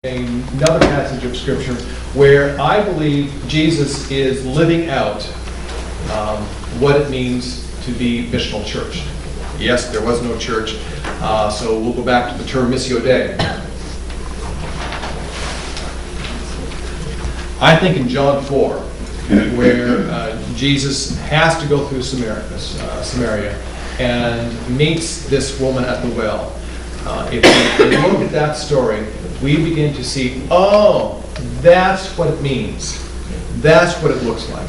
Another passage of Scripture where I believe Jesus is living out what it means to be Missional Church. Yes, there was no church, so we'll go back to the term Missio Dei. I think in John 4, where Jesus has to go through Samaria and meets this woman at the well. If we look at that story, we begin to see, oh, that's what it means. That's what it looks like.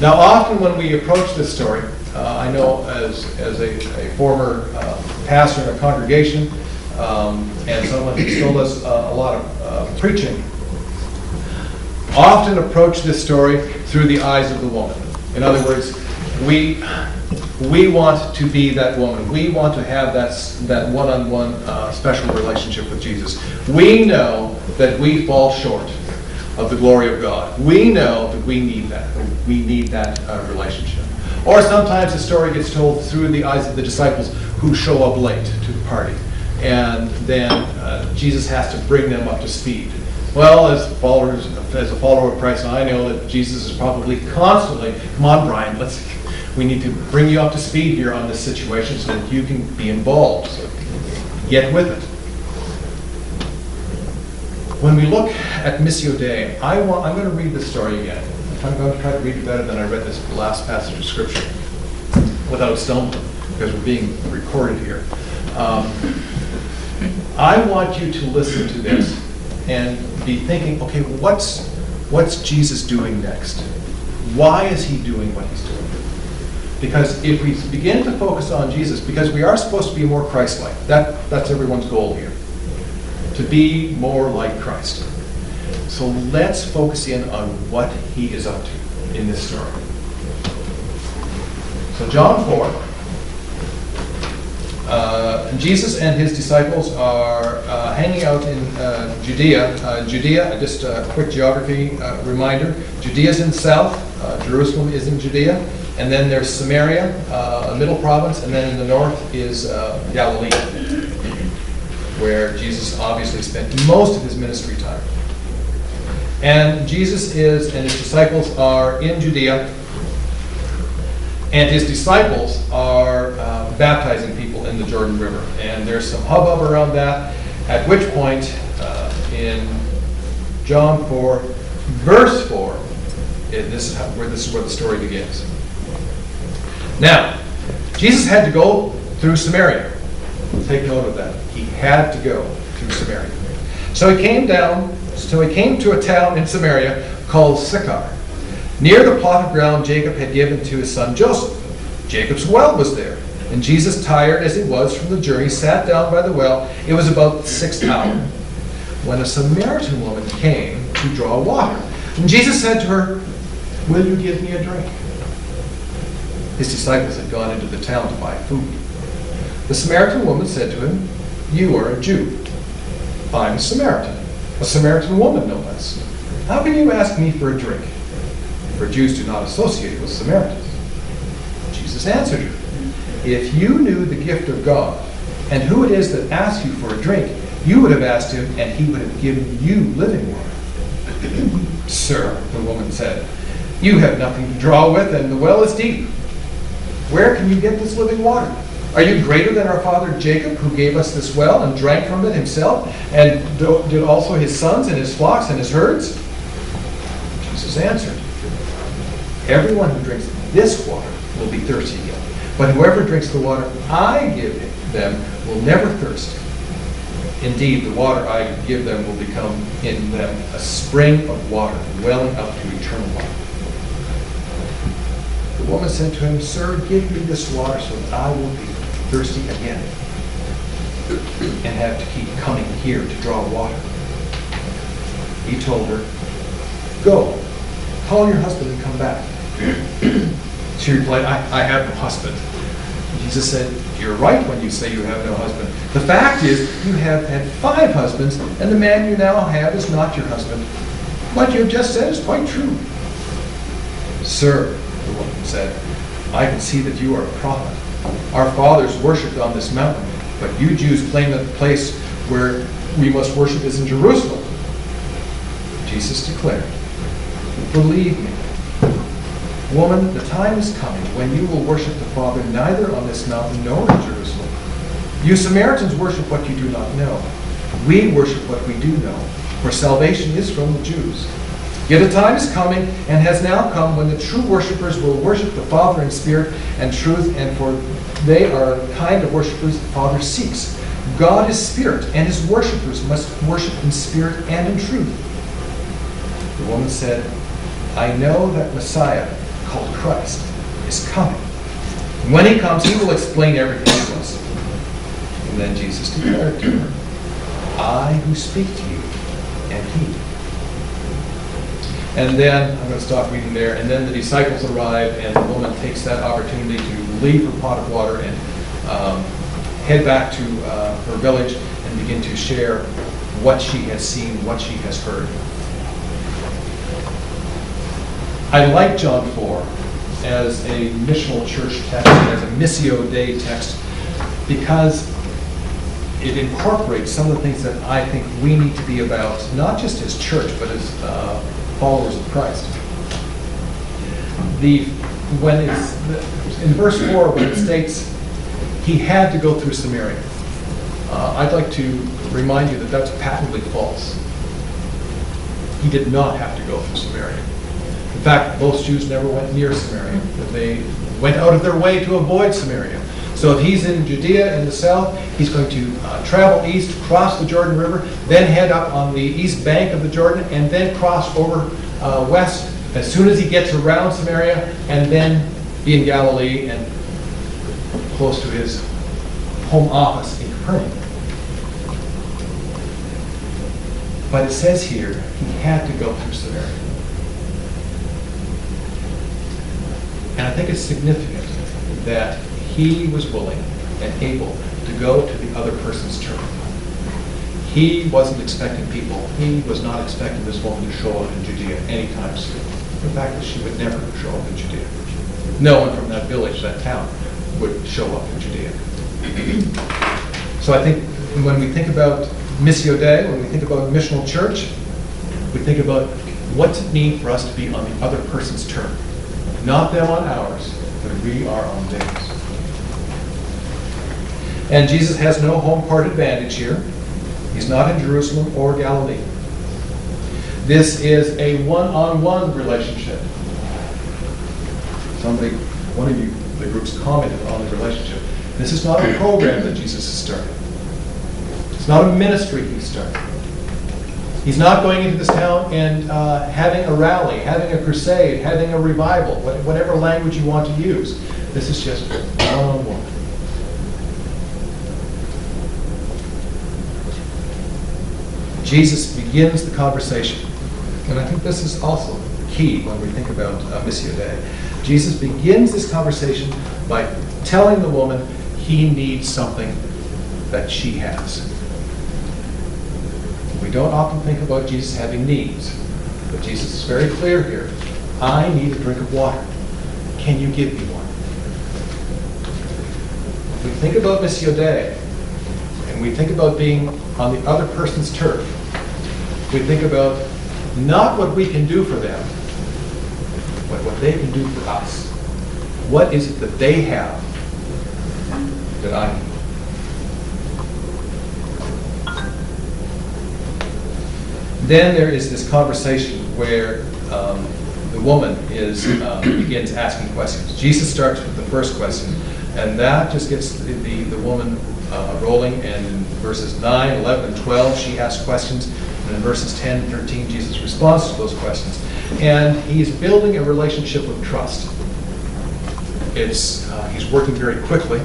Now, often when we approach this story, I know as a former pastor in a congregation and someone who still does a lot of preaching, often approach this story through the eyes of the woman. In other words, we want to be that woman. We want to have that one-on-one special relationship with Jesus. We know that we fall short of the glory of God. We know that we need that. We need that relationship. Or sometimes the story gets told through the eyes of the disciples who show up late to the party. And then Jesus has to bring them up to speed. Well, as a follower of Christ, I know that Jesus is probably constantly, come on, Brian, we need to bring you up to speed here on this situation so that you can be involved. So get with it. When we look at Missio Dei, I'm going to read this story again. I'm going to try to read it better than I read this last passage of Scripture without stumbling, because we're being recorded here. I want you to listen to this and be thinking, okay, what's Jesus doing next? Why is he doing what he's doing? Because if we begin to focus on Jesus, because we are supposed to be more Christ-like, that's everyone's goal here, to be more like Christ. So let's focus in on what he is up to in this story. So John 4, Jesus and his disciples are hanging out in Judea. Judea, just a quick geography reminder, Judea is in the south, Jerusalem is in Judea. And then there's Samaria, a middle province, and then in the north is Galilee, where Jesus obviously spent most of his ministry time. And Jesus and his disciples are in Judea, and his disciples are baptizing people in the Jordan River. And there's some hubbub around that, at which point in John 4, verse 4, this is where the story begins. Now, Jesus had to go through Samaria. Take note of that. He had to go through Samaria. So he came to a town in Samaria called Sychar, near the plot of ground Jacob had given to his son Joseph. Jacob's well was there, and Jesus, tired as he was from the journey, sat down by the well. It was about the 6th hour, when a Samaritan woman came to draw water. And Jesus said to her, "Will you give me a drink?" His disciples had gone into the town to buy food. The Samaritan woman said to him, "You are a Jew. I'm a Samaritan woman, no less. How can you ask me for a drink?" For Jews do not associate with Samaritans. Jesus answered her, "If you knew the gift of God, and who it is that asks you for a drink, you would have asked him, and he would have given you living water." "Sir," the woman said, "you have nothing to draw with, and the well is deep. Where can you get this living water? Are you greater than our father Jacob, who gave us this well and drank from it himself, and did also his sons and his flocks and his herds?" Jesus answered, "Everyone who drinks this water will be thirsty again. But whoever drinks the water I give them will never thirst. Indeed, the water I give them will become in them a spring of water, welling up to eternal life." The woman said to him, "Sir, give me this water so that I won't be thirsty again and have to keep coming here to draw water." He told her, "Go, call your husband and come back." She replied, I have no husband." Jesus said, "You're right when you say you have no husband. The fact is, you have had 5 husbands, and the man you now have is not your husband. What you have just said is quite true." "Sir," the woman said, "I can see that you are a prophet. Our fathers worshipped on this mountain, but you Jews claim that the place where we must worship is in Jerusalem. Jesus declared, believe me, woman, the time is coming when you will worship the Father neither on this mountain nor in Jerusalem. You Samaritans worship what you do not know. We worship what we do know, for salvation is from the Jews. Yet a time is coming, and has now come, when the true worshipers will worship the Father in spirit and truth, and for they are the kind of worshipers the Father seeks. God is spirit, and his worshipers must worship in spirit and in truth. The woman said, I know that Messiah, called Christ, is coming. When he comes, he will explain everything to us. And then Jesus declared to her, I who speak to you am he. And then, I'm going to stop reading there, and then the disciples arrive, and the woman takes that opportunity to leave her pot of water and head back to her village and begin to share what she has seen, what she has heard. I like John 4 as a missional church text, as a Missio Day text, because it incorporates some of the things that I think we need to be about, not just as church, but as followers of Christ. In verse 4, when it states, he had to go through Samaria, I'd like to remind you that that's patently false. He did not have to go through Samaria. In fact, most Jews never went near Samaria. They went out of their way to avoid Samaria. So if he's in Judea in the south, he's going to travel east, cross the Jordan River, then head up on the east bank of the Jordan, and then cross over west as soon as he gets around Samaria, and then be in Galilee and close to his home office in Capernaum. But it says here, he had to go through Samaria. And I think it's significant that he was willing and able to go to the other person's turn. He wasn't expecting people. He was not expecting this woman to show up in Judea anytime soon. In fact, she would never show up in Judea. No one from that village, that town, would show up in Judea. So I think when we think about Missio Day, when we think about Missional Church, we think about what's it mean for us to be on the other person's turn. Not them on ours, but we are on theirs. And Jesus has no home court advantage here. He's not in Jerusalem or Galilee. This is a one-on-one relationship. One of you, the groups, commented on the relationship. This is not a program that Jesus has started. It's not a ministry he started. He's not going into this town and having a rally, having a crusade, having a revival, whatever language you want to use. This is just one-on-one. Jesus begins the conversation. And I think this is also key when we think about Missio Day. Jesus begins this conversation by telling the woman he needs something that she has. We don't often think about Jesus having needs, but Jesus is very clear here. I need a drink of water. Can you give me one? If we think about Missio Day, and we think about being on the other person's turf, we think about not what we can do for them, but what they can do for us. What is it that they have that I need? Then there is this conversation where the woman begins asking questions. Jesus starts with the first question, and that just gets the woman rolling. And in verses 9, 11, and 12, she asks questions. And in verses 10 and 13, Jesus responds to those questions. And he's building a relationship of trust. He's working very quickly,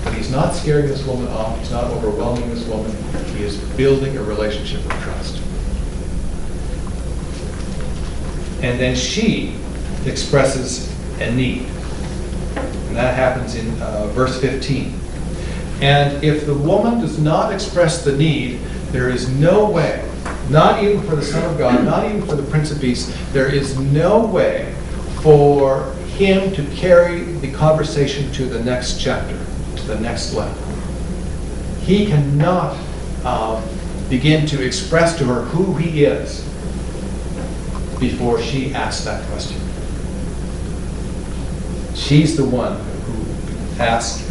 but he's not scaring this woman off. He's not overwhelming this woman. He is building a relationship of trust. And then she expresses a need. And that happens in verse 15. And if the woman does not express the need, there is no way, not even for the Son of God, not even for the Prince of Peace, there is no way for him to carry the conversation to the next chapter, to the next level. He cannot begin to express to her who he is before she asks that question. She's the one who asks,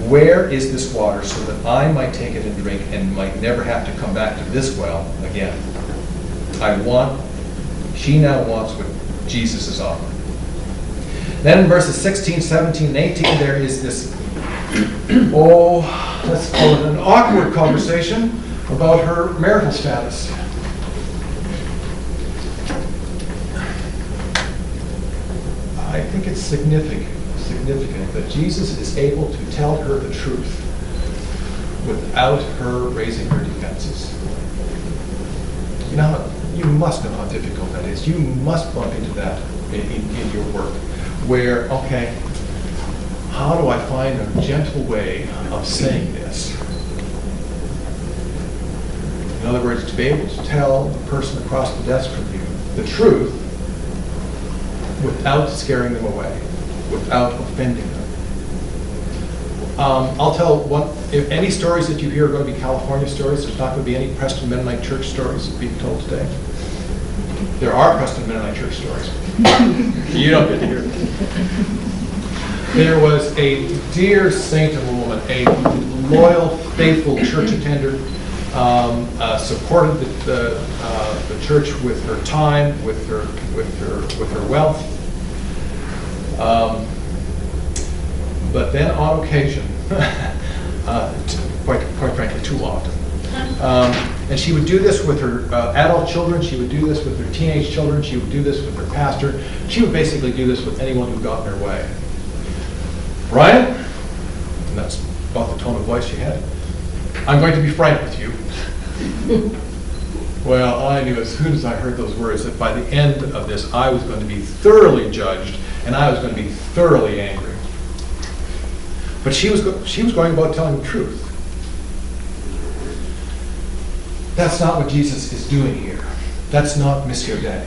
where is this water so that I might take it and drink and might never have to come back to this well again? She now wants what Jesus is offering. Then in verses 16, 17, and 18, there is this, let's call it an awkward conversation about her marital status. I think it's significant that Jesus is able to tell her the truth without her raising her defenses. You must know how difficult that is. You must bump into that in your work, where, okay, how do I find a gentle way of saying this? In other words, to be able to tell the person across the desk from you the truth without scaring them away, without offending them. I'll tell if any stories that you hear are going to be California stories. There's not going to be any Preston Mennonite Church stories being told today. There are Preston Mennonite Church stories. You don't get to hear them. There was a dear saint of a woman, a loyal, faithful church attender, supported the church with her time, with her wealth. But then on occasion, quite frankly, too often. And she would do this with her adult children, she would do this with her teenage children, she would do this with her pastor, she would basically do this with anyone who got in her way. Brian, and that's about the tone of voice she had, I'm going to be frank with you. Well, I knew as soon as I heard those words that by the end of this I was going to be thoroughly judged and I was going to be thoroughly angry. But she was going about telling the truth. That's not what Jesus is doing here. That's not Missio Dei.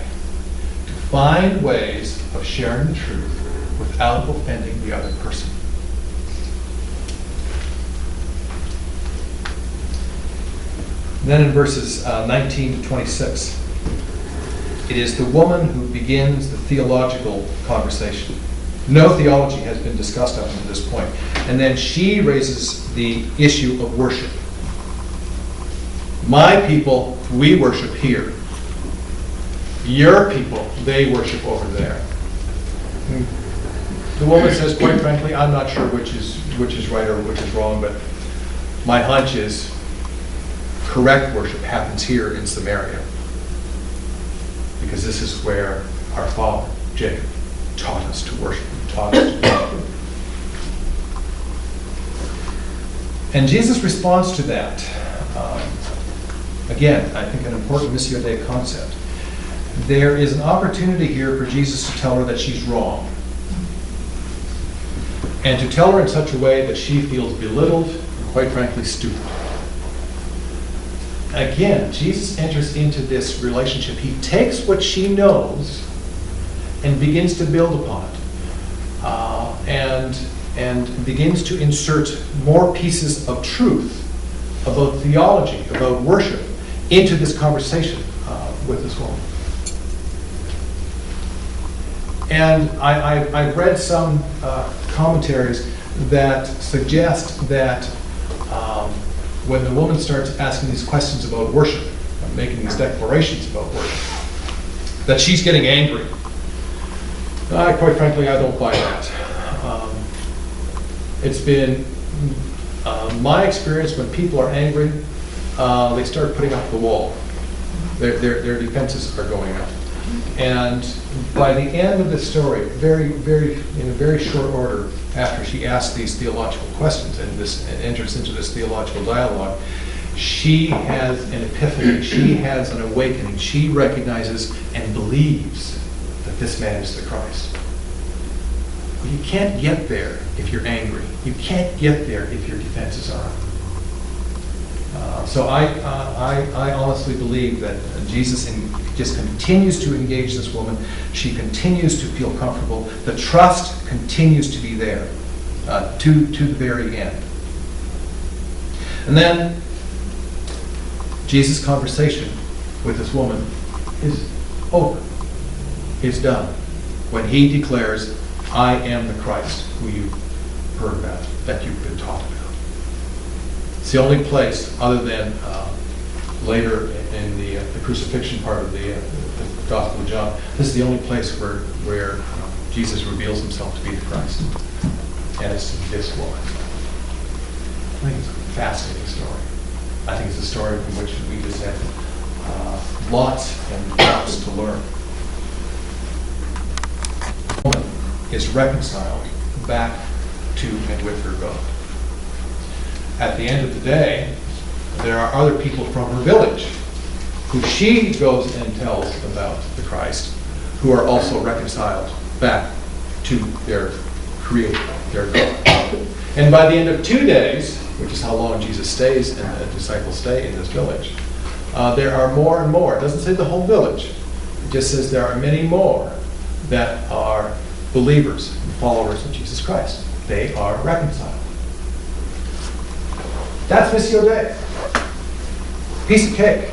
To find ways of sharing the truth without offending the other person. Then in verses 19 to 26, it is the woman who begins the theological conversation. No theology has been discussed up to this point. And then she raises the issue of worship. My people, we worship here. Your people, they worship over there. The woman says, quite frankly, I'm not sure which is right or which is wrong, but my hunch is correct worship happens here in Samaria. Because this is where our father, Jacob, taught us to worship, taught us to pray. And Jesus responds to that. Again, I think an important Missio Dei concept. There is an opportunity here for Jesus to tell her that she's wrong. And to tell her in such a way that she feels belittled and quite frankly stupid. Again, Jesus enters into this relationship. He takes what she knows and begins to build upon it. And begins to insert more pieces of truth about theology, about worship, into this conversation with this woman. And I've read some commentaries that suggest that when the woman starts asking these questions about worship, making these declarations about worship, that she's getting angry. Quite frankly, I don't buy that. It's been my experience when people are angry, they start putting up the wall. Their defenses are going up. And by the end of the story, in a very short order, after she asks these theological questions and enters into this theological dialogue, she has an epiphany, she has an awakening, she recognizes and believes that this man is the Christ. But you can't get there if you're angry. You can't get there if your defenses are up. So I honestly believe that Jesus just continues to engage this woman. She continues to feel comfortable. The trust continues to be there to the very end. And then Jesus' conversation with this woman is over. It's done. When he declares, I am the Christ who you've heard about, that you've been taught about. It's the only place, other than later in the crucifixion part of the Gospel of John, this is the only place where Jesus reveals himself to be the Christ. And it's in this woman. I think it's a fascinating story. I think it's a story from which we just have lots and lots to learn. The woman is reconciled back to and with her God. At the end of the day, there are other people from her village who she goes and tells about the Christ, who are also reconciled back to their Creator, their God. And by the end of 2 days, which is how long Jesus stays and the disciples stay in this village, there are more and more. It doesn't say the whole village. It just says there are many more that are believers and followers of Jesus Christ. They are reconciled. That's Missio Day. Piece of cake.